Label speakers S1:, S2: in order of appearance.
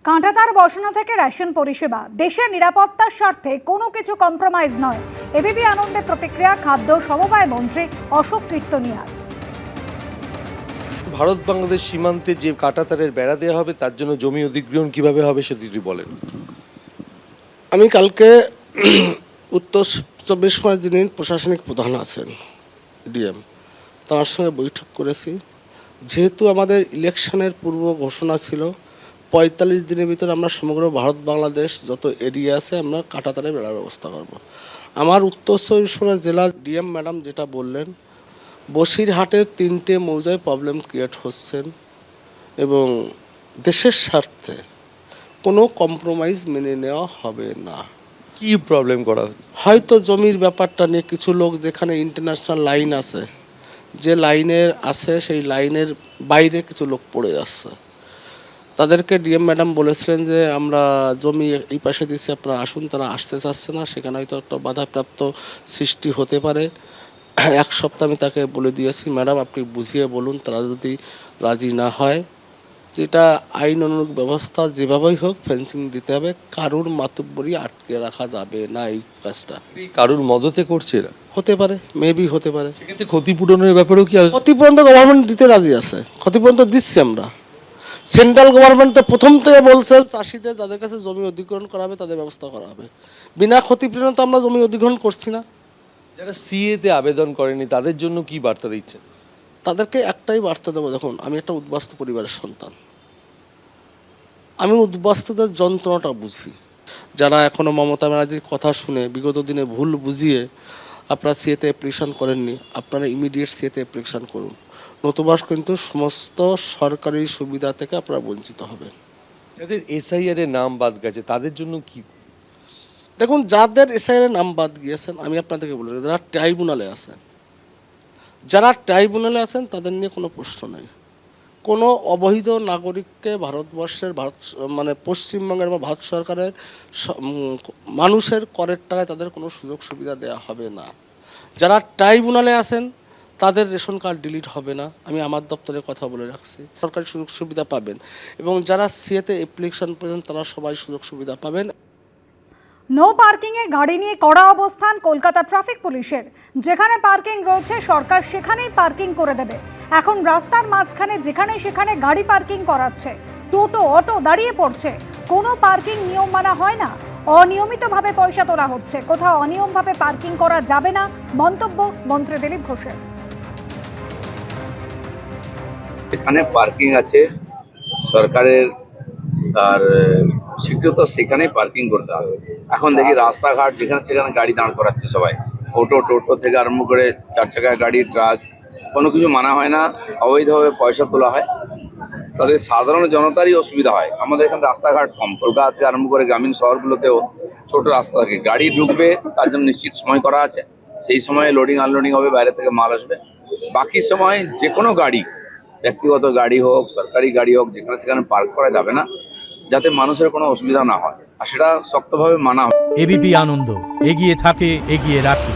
S1: কাঁটাতার বসানো থেকে রেশন পরিষেবা, দেশের নিরাপত্তার স্বার্থে কোনো কিছু কম্প্রোমাইজ নয়। এবিপি আনন্দে প্রতিক্রিয়া খাদ্য সমবায় মন্ত্রী অশোক কীর্তনিয়ার।
S2: ভারত বাংলাদেশ সীমান্তে যে কাঁটাতারের বেড়া দেওয়া হবে তার জন্য জমি অধিগ্রহণ কিভাবে হবে সেটি বলেন।
S3: আমি কালকে উত্তর 24 মাস যিনি প্রশাসনিক প্রধান আছেন ডিএম, তার সঙ্গে বৈঠক করেছি। যেহেতু আমাদের ইলেকশনের পূর্ব ঘোষণা ছিল 45 দিনের ভিতরে আমরা সমগ্র ভারত বাংলাদেশ যত এরিয়া আছে আমরা কাঁটাতারে বেড়ার ব্যবস্থা করব। আমার উত্তর 24 পরগনা জেলার ডিএম ম্যাডাম যেটা বললেন, বসিরহাটের 3টে মৌজায় প্রবলেম ক্রিয়েট হচ্ছেন এবং দেশের স্বার্থে কোনো কম্প্রোমাইজ মেনে নেওয়া হবে না।
S2: কি প্রবলেম করা হচ্ছে?
S3: হয়তো জমির ব্যাপারটা নিয়ে কিছু লোক, যেখানে ইন্টারন্যাশনাল লাইন আছে, যে লাইনের আছে সেই লাইনের বাইরে কিছু লোক পড়ে যাচ্ছে। তাদেরকে ডিএম ম্যাডাম বলেছিলেন যে আমরা জমি এই পাশে দিচ্ছি, আপনারা আসুন। তারা আসতে চাচ্ছে না, সেখানে হয়তো একটা বাধাপ্রাপ্ত সৃষ্টি হতে পারে। এক সপ্তাহ আমি তাকে বলে দিয়েছি, ম্যাডাম আপনি বুঝিয়ে বলুন, তারা যদি রাজি না হয় যেটা আইন অনুরূপ ব্যবস্থা যেভাবেই হোক ফেন্সিং দিতে হবে। কারুর মাতুব্বরি আটকে রাখা যাবে না। এই কাজটা
S2: কারুর মদতে করছে এরা?
S3: হতে পারে, মেবি হতে পারে।
S2: সেক্ষেত্রে ক্ষতিপূরণের ব্যাপারেও কি
S3: ক্ষতিপূরণ তো গভর্নমেন্ট দিতে রাজি আছে, ক্ষতিপূরণ তো দিচ্ছি আমরা। সেন্ট্রাল গভর্নমেন্ট তো প্রথম থেকে বলছে চাষিদের যাদের কাছে জমি অধিগ্রহণ করা হবে তাদের ব্যবস্থা করা হবে। বিনা ক্ষতিপূরণে তো আমরা জমি অধিগ্রহণ করছি না।
S2: যারা সিএতে আবেদন করেনি তাদের জন্য কি বার্তা দিচ্ছেন?
S3: তাদেরকে একটাই বার্তা দেবো, দেখুন আমি একটা উদ্বাস্তু পরিবারের সন্তান, আমি উদ্বাস্তুদের যন্ত্রণাটা বুঝি। যারা এখনও মমতা ব্যানার্জির কথা শুনে বিগত দিনে ভুল বুঝিয়ে আপনারা সিএতে অ্যাপ্লিকেশন করেননি, আপনারা ইমিডিয়েট সিএতে অ্যাপ্লিকেশন করুন, নতুবা কিন্তু সমস্ত সরকারি সুবিধা থেকে আপনারা বঞ্চিত হবেন।
S2: যাদের এসআইআর এর নাম বাদ গেছে তাদের জন্য কি?
S3: দেখুন, যাদের এসআইআর নাম বাদ গিয়েছেন আমি আপনাদেরকে বলে, যারা ট্রাইব্যুনালে আছেন তাদের নিয়ে কোনো প্রশ্ন নেই। কোনো অবৈধ নাগরিককে ভারতবর্ষের পশ্চিমবঙ্গের বা ভারত সরকারের মানুষের করের টাকায় তাদের কোনো সুযোগ সুবিধা দেওয়া হবে না। যারা ট্রাইব্যুনালে আছেন তাদের রেশন কার্ড ডিলিট হবে না, আমি আমার দপ্তরের কথা বলে রাখছি। সরকারি সুযোগ সুবিধা পাবেন এবং যারা সিএতে অ্যাপ্লিকেশন করেছেন তারা সবাই সুযোগ সুবিধা পাবেন।
S1: নো পার্কিংয়ে গাড়ি নিয়ে কড়া অবস্থান কলকাতা ট্রাফিক পুলিশের। যেখানে পার্কিং রয়েছে সরকার সেখানেই পার্কিং করে দেবে। এখন রাস্তার মাঝখানে যেখানে সেখানে গাড়ি পার্কিং করাচ্ছে, টোটো অটো দাঁড়িয়ে পড়ছে। কোনো পার্কিং নিয়ম মানা হয় না, অনিয়মিতভাবে পয়সা তোলা হচ্ছে। কোথাও অনিয়মভাবে পার্কিং করা যাবে না, মন্তব্য মন্ত্রী দিলীপ ঘোষের।
S4: এখানে পার্কিং আছে সরকারের, আর স্বীকৃত সেখানেই পার্কিং করতে হবে। এখন দেখি রাস্তাঘাট যেখানে সেখানে গাড়ি দাঁড় করাচ্ছে সবাই, টোটো থেকে আরম্ভ করে 4 চাকার গাড়ি, ট্রাক, কোনো কিছু মানা হয় না। অবৈধভাবে পয়সা তোলা হয়, তাদের সাধারণ জনতারই অসুবিধা হয়। আমাদের এখানে রাস্তাঘাট কম, কলকাতা থেকে আরম্ভ করে গ্রামীণ শহরগুলোতেও ছোট রাস্তা থাকে, গাড়ি ঢুকবে তার জন্য নিশ্চিত সময় করা আছে। সেই সময় লোডিং আনলোডিং হবে, বাইরে থেকে মাল আসবে। বাকি সময় যে কোনো গাড়ি, ব্যক্তিগত গাড়ি হোক সরকারি গাড়ি হোক, যেখানে সেখানে পার্ক করা যাবে না, যাতে মানুষের কোনো অসুবিধা না হয়, আর সেটা শক্তভাবে মানা হয়।
S5: এবিপি আনন্দ এগিয়ে থাকে, এগিয়ে রাখে।